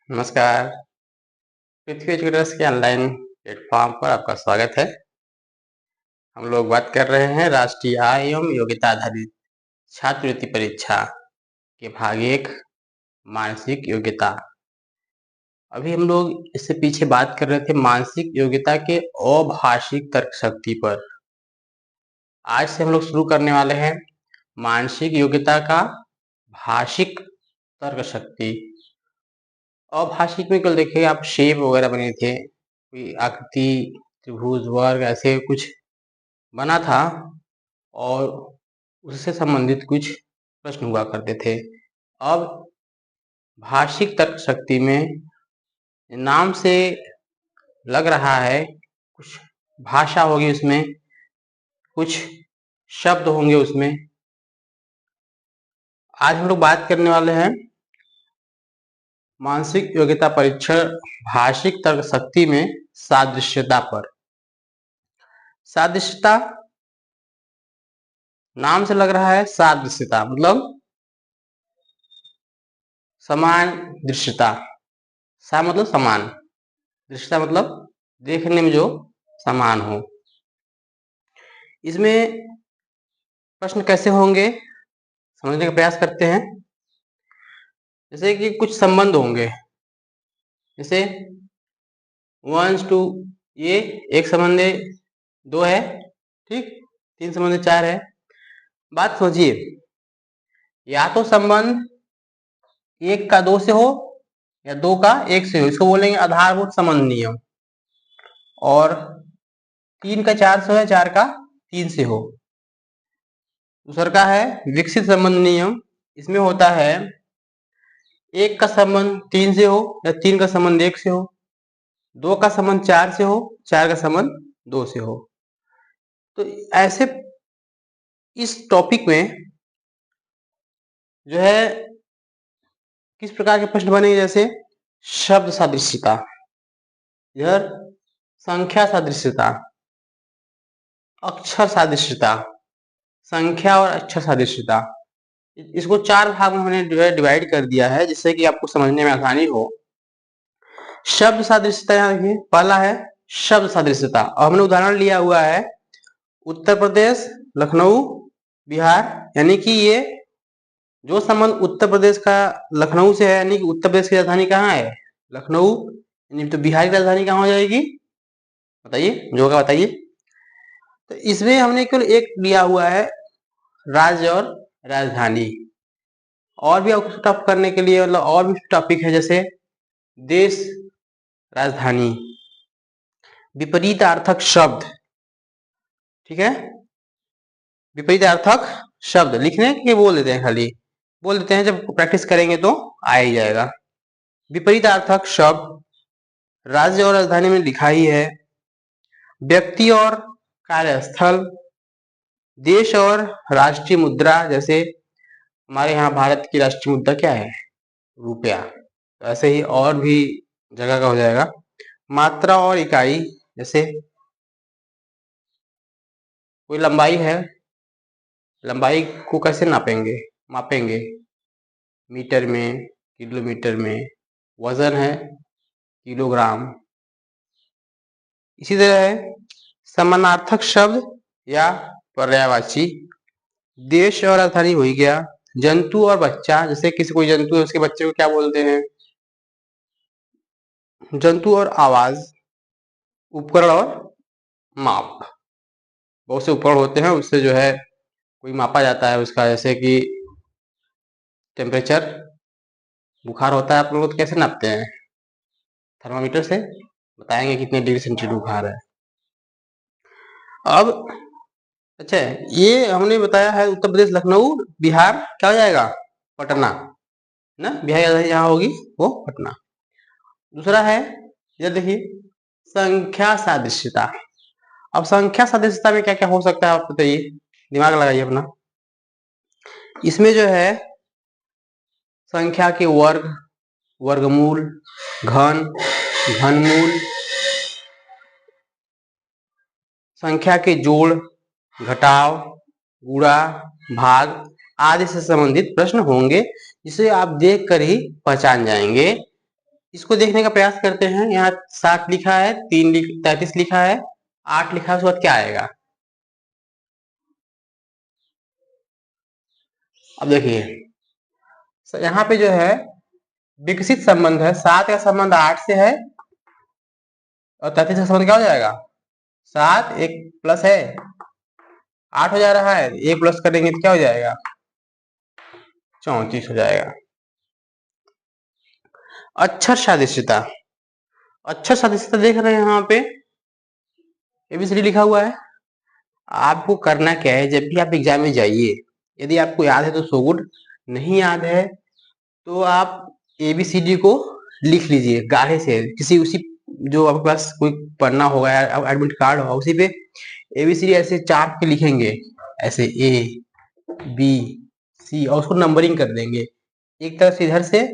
नमस्कार। पृथ्वी एजुकेटर्स के online platform पर आपका स्वागत है। हम लोग बात कर रहे हैं राष्ट्रीय आय एवं योग्यता आधारित छात्रवृत्ति परीक्षा के भाग 1 मानसिक योग्यता। अभी हम लोग इससे पीछे बात कर रहे थे मानसिक योग्यता के अभाषिक तर्क शक्ति पर। आज से हम लोग शुरू करने वाले हैं मानसिक योग्यता का भाषिक तर्क शक्ति। अभाषिक में कल देखिए आप शेप वगैरह बने थे, कोई आकृति, त्रिभुज, वर्ग ऐसे कुछ बना था और उससे संबंधित कुछ प्रश्न हुआ करते थे। अब भाषिक तर्क शक्ति में नाम से लग रहा है कुछ भाषा होगी, उसमें कुछ शब्द होंगे। उसमें आज हम लोग बात करने वाले हैं मानसिक योग्यता परीक्षण भाषिक तर्क शक्ति में सादृश्यता पर। सादृश्यता नाम से लग रहा है, सादृश्यता मतलब समान दृश्यता। सा मतलब समान, दृश्यता मतलब देखने में जो समान हो। इसमें प्रश्न कैसे होंगे समझने का प्रयास करते हैं। जैसे कि कुछ संबंध होंगे, जैसे 1 to ये एक संबंध 2 है, ठीक, 3 संबंध 4 है। बात सोचिए, या तो संबंध 1 का 2 से हो या 2 का 1 से हो, इसको बोलेंगे आधारभूत संबंध नियम। और 3 का 4 से हो या 4 का 3 से हो। दूसरा का है विकसित संबंध नियम। इसमें होता है 1 का संबंध 3 से हो या 3 का संबंध 1 से हो, 2 का संबंध 4 से हो, 4 का संबंध 2 से हो। तो ऐसे इस टॉपिक में जो है किस प्रकार के प्रश्न बनेंगे, जैसे शब्द सादृश्यता, इधर संख्या सादृश्यता, अक्षर सादृश्यता, संख्या और अक्षर सादृश्यता। इसको 4 भाग में हमने डिवाइड कर दिया है जिससे कि आपको समझने में आसानी हो। शब्द सादृश्यता यहाँ देखिए, पहला है शब्द सादृश्यता। और हमने उदाहरण लिया हुआ है उत्तर प्रदेश, लखनऊ, बिहार। यानी कि ये जो संबंध उत्तर प्रदेश का लखनऊ से है, यानी कि उत्तर प्रदेश की राजधानी कहाँ है, लखनऊ, यानी तो बिहार की राजधानी कहाँ हो जाएगी, बताइए, जो होगा बताइए। तो इसमें हमने केवल एक लिया हुआ है, राज्य और राजधानी। और भी टॉप करने के लिए मतलब और भी टॉपिक है, जैसे देश, राजधानी, विपरीतार्थक शब्द, ठीक है, विपरीतार्थक शब्द लिखने के बोल देते हैं, खाली बोल देते हैं, जब प्रैक्टिस करेंगे तो आ ही जाएगा। विपरीतार्थक शब्द राज्य और राजधानी में लिखा ही है। व्यक्ति और कार्यस्थल, देश और राष्ट्रीय मुद्रा, जैसे हमारे यहाँ भारत की राष्ट्रीय मुद्रा क्या है, रुपया। ऐसे ही और भी जगह का हो जाएगा। मात्रा और इकाई, जैसे कोई लंबाई है, लंबाई को कैसे नापेंगे, मापेंगे मीटर में, किलोमीटर में। वजन है किलोग्राम। इसी तरह है समानार्थक शब्द या पर्यायवाची। देश और राजधानी हो ही गया। जंतु और बच्चा, जैसे किसी कोई जंतु है उसके बच्चे को क्या बोलते हैं, जंतु और आवाज। उपकरण और माप, बहुत से उपकरण होते हैं, उससे जो है कोई मापा जाता है उसका, जैसे कि टेम्परेचर, बुखार होता है आप लोग तो कैसे नापते हैं, थर्मामीटर से बताएंगे कितने डिग्री सेंटीग्रेड बुखार है। अब अच्छा, ये हमने बताया है उत्तर प्रदेश, लखनऊ, बिहार क्या हो जाएगा, पटना ना, बिहार यहाँ होगी वो पटना। दूसरा है, ये देखिए संख्या सादृश्यता। अब संख्या सादृश्यता में क्या क्या हो सकता है आप बताइए, दिमाग लगाइए अपना। इसमें जो है संख्या के वर्ग, वर्गमूल, घन, घनमूल, संख्या के जोड़, घटाव, गुणा, भाग आदि से संबंधित प्रश्न होंगे, जिसे आप देखकर ही पहचान जाएंगे इसको देखने का प्रयास करते हैं। यहाँ 60 लिखा है, 33 लिखा है, 8 लिखा है, उसके बाद क्या आएगा? अब देखिए यहाँ पे जो है विकसित संबंध है, 7 का संबंध 8 से है और 33 का संबंध क्या हो जाएगा? 7 एक प्लस है 8 हो जा रहा है, एक प्लस करेंगे तो क्या हो जाएगा? 34 हो जाएगा। अक्षर सादृश्यता, अक्षर सादृश्यता देख रहे हैं यहाँ पे ABCD लिखा हुआ है। आपको करना क्या है, जब भी आप एग्जाम में जाइए, यदि आपको याद है तो सो गुड, नहीं याद है तो आप ABCD को लिख लीजिए गाढ़े से, किसी उसी जो आपके पास कोई पन्ना होगा या एडमिट कार्ड होगा उसी पे ABCD ऐसे चाप के लिखेंगे, ऐसे A B C और उसको नंबरिंग कर देंगे, एक तरफ से इधर से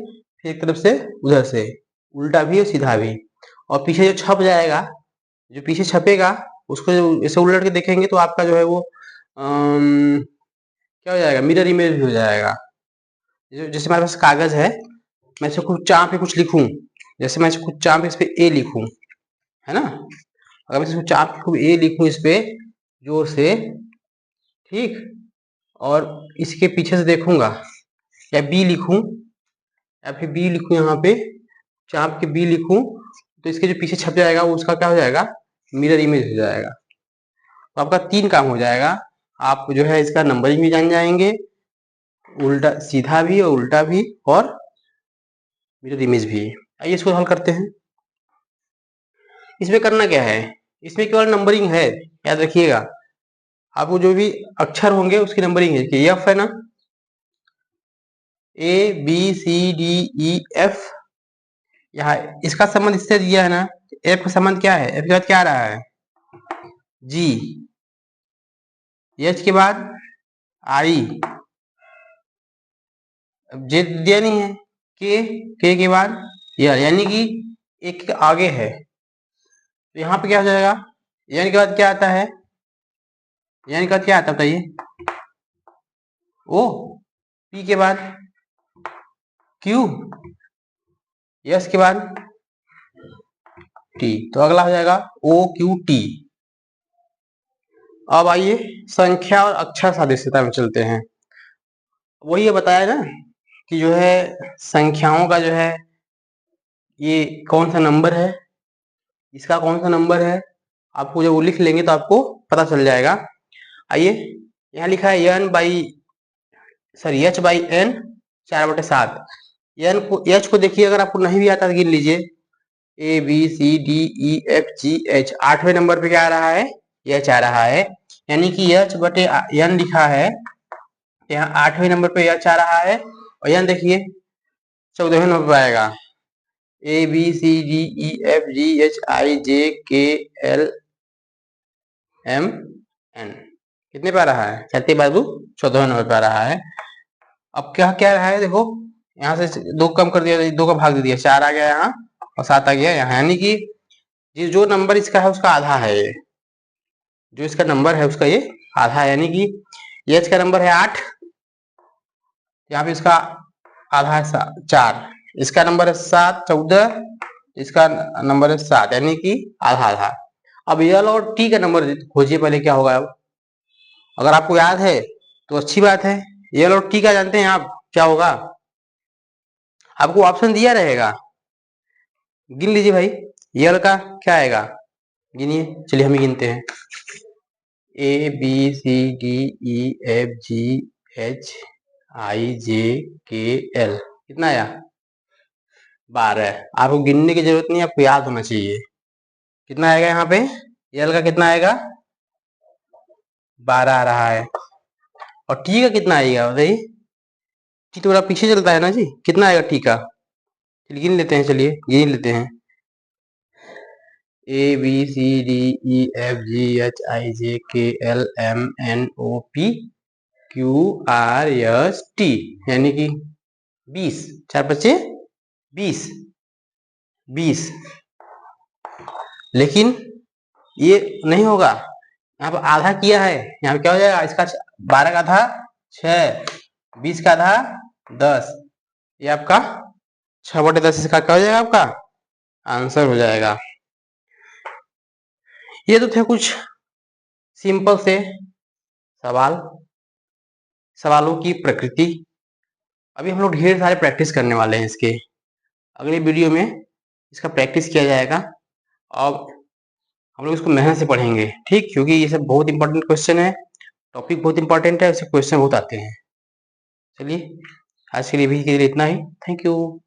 फिर एक तरफ से उधर से, उल्टा भी और सीधा भी। और पीछे जो छप जाएगा, जो पीछे छपेगा उसको ऐसे उलट के देखेंगे तो आपका जो है वो क्या हो जाएगा? मिरर इमेज भी हो जाएगा। जैसे हमारे पास कागज है, मैं इसको कुछ चाप पे कुछ लिखूं, जैसे मैं कुछ चाप पे इस पे A लिखूं, है ना? अगर मैं इसको चाप पे A लिखूं इस पे जोर से, ठीक, और इसके पीछे से देखूंगा या B लिखूं या फिर B लिखूं, यहाँ पे चाप के B लिखूं तो इसके जो पीछे छप जाएगा वो उसका क्या हो जाएगा? मिरर इमेज हो जाएगा। तो आपका 3 काम हो जाएगा, आप जो है इसका नंबरिंग भी जान जाएंगे, उल्टा सीधा भी और उल्टा भी, और मिरर इमेज भी। आइए इसको हल करते हैं। इसमें करना क्या है, इसमें केवल नंबरिंग है, याद रखिएगा। आपको जो भी अक्षर होंगे उसकी नंबरिंग है कि F है ना, ABCDEF, यहाँ इसका संबंध इससे दिया है ना, F का संबंध क्या है? F के बाद क्या आ रहा है? G, H के बाद I, J दिया नहीं है, K के बाद L, यानी कि एक आगे है, तो यहाँ पे क्या हो जाएगा? N के बाद क्या आता है? N के बाद क्या आता है बताइए? O, P के बाद Q, S के बाद T, तो अगला हो जाएगा OQT। अब आइए संख्या और अक्षर सादृश्यता में चलते हैं। वही ये बताया ना कि जो है संख्याओं का जो है ये कौन सा नंबर है, इसका कौन सा नंबर है, आपको जब वो लिख लेंगे तो आपको पता चल जाएगा। आइए यहाँ लिखा है H/N 4/7। H को देखिए, अगर आपको नहीं भी आता तो गिन लीजिए, ABCDEFGH, 8वें नंबर पे क्या आ रहा है? H आ रहा है, यानी कि H/N लिखा है, यहाँ 8वें नंबर पे H आ रहा है, और यहाँ देखिए 14वें नंबर पे आएगा ABCDEFGHIJKLMN। कितने पे आ रहा है? 36 बाबू 14वें नंबर पे आ रहा है। अब क्या क्या रहा है, देखो यहाँ से 2 कम कर दिया, 2 का भाग दे दिया, 4 आ गया यहाँ और 7 आ गया यहाँ, यानी कि जो नंबर इसका है उसका आधा है ये, जो इसका नंबर है उसका ये आधा है, यानी कि H का नंबर है 8, यहाँ पे इसका आधा है 4, इसका नंबर है 7, 14, इसका नंबर है 7, यानी कि आधा आधा। अब L और T का नंबर खोजिए पहले, क्या होगा? अब अगर आपको याद है तो अच्छी बात है, L और T का जानते हैं आप क्या होगा? आपको ऑप्शन दिया रहेगा, गिन लीजिए भाई, L का क्या आएगा? गिनिए, चलिए हम ही गिनते हैं। ABCDEFGHIJKL, कितना आया? 12। आपको गिनने की जरूरत नहीं, आपको याद होना चाहिए। कितना आएगा यहाँ पे? L का कितना आएगा? 12 आ रहा है। और T का कितना आएगा बताइए? T तो बड़ा पीछे चलता है ना जी, कितना आएगा T का? चलिए गिन लेते हैं, चलिए गिन लेते हैं। ABCDEFGHIJKLMNOPQRST, यानी कि 20, 4 बच्चे 20, 20। लेकिन ये नहीं होगा, यहाँ पर आधा किया है, यहाँ पे क्या हो जाएगा? इसका 12 का आधा 6, 20 का आधा 10, ये आपका 6/10 इसका क्या हो जाएगा आपका आंसर हो जाएगा। ये तो थे कुछ सिंपल से सवालों की प्रकृति। अभी हम लोग ढेर सारे प्रैक्टिस करने वाले हैं इसके। अगले वीडियो में इसका प्रैक्टिस किया जाएगा और हम लोग इसको मेहनत से पढ़ेंगे, ठीक, क्योंकि ये सब बहुत इंपॉर्टेंट क्वेश्चन है, टॉपिक बहुत इंपॉर्टेंट है, इससे क्वेश्चन बहुत आते हैं। चलिए आज के लिए भी इतना ही। Thank you.